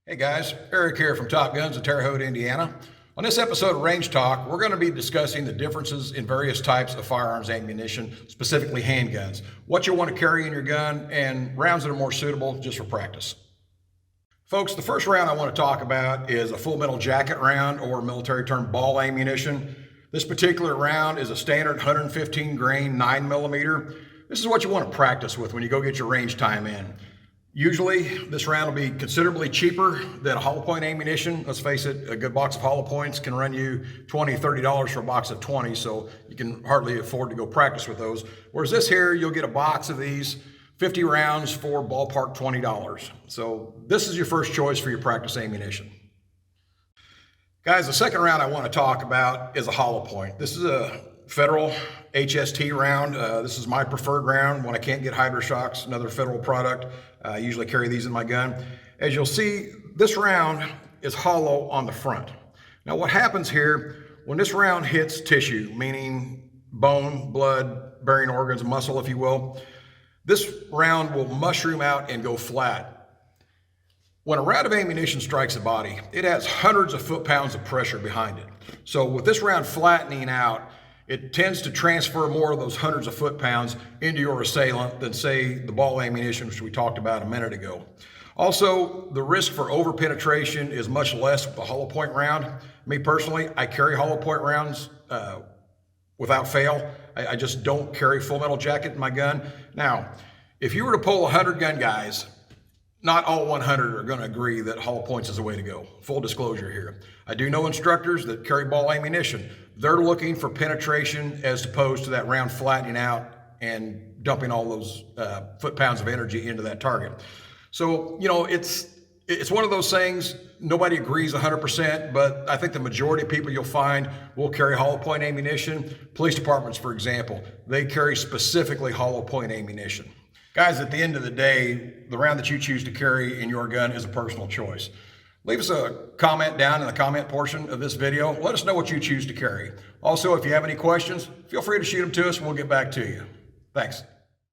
Hey guys, Eric here from Top Guns in Terre Haute, Indiana. On this episode of Rangetalk, we're going to be discussing the differences in various types of firearms ammunition, specifically handguns, what you want to carry in your gun, and rounds that are more suitable just for practice. Folks, the first round I want to talk about is a full metal jacket round, or military term ball ammunition. This particular round is a standard 115 grain 9mm. This is what you want to practice with when you go get your range time in. Usually, this round will be considerably cheaper than a hollow point ammunition. Let's face it, a good box of hollow points can run you $20, $30 for a box of 20, so you can hardly afford to go practice with those. Whereas this here, you'll get a box of these, 50 rounds for ballpark $20. So this is your first choice for your practice ammunition. Guys, the second round I want to talk about is a hollow point. This is a Federal HST round. This is my preferred round when I can't get Hydroshocks, another Federal product. I usually carry these in my gun. As you'll see, this round is hollow on the front. Now what happens here, when this round hits tissue, meaning bone, blood, bearing organs, muscle, if you will, this round will mushroom out and go flat. When a round of ammunition strikes the body, it has hundreds of foot-pounds of pressure behind it. So with this round flattening out, it tends to transfer more of those hundreds of foot-pounds into your assailant than, say, the ball ammunition, which we talked about a minute ago. Also, the risk for over-penetration is much less with the hollow point round. Me personally, I carry hollow point rounds without fail. I just don't carry full metal jacket in my gun. Now, if you were to poll 100 gun guys, not all 100 are going to agree that hollow points is the way to go. Full disclosure here. I do know instructors that carry ball ammunition. They're looking for penetration as opposed to that round flattening out and dumping all those foot-pounds of energy into that target. So, you know, it's one of those things, nobody agrees 100%, but I think the majority of people you'll find will carry hollow point ammunition. Police departments, for example, they carry specifically hollow point ammunition. Guys, at the end of the day, the round that you choose to carry in your gun is a personal choice. Leave us a comment down in the comment portion of this video. Let us know what you choose to carry. Also, if you have any questions, feel free to shoot them to us and we'll get back to you. Thanks.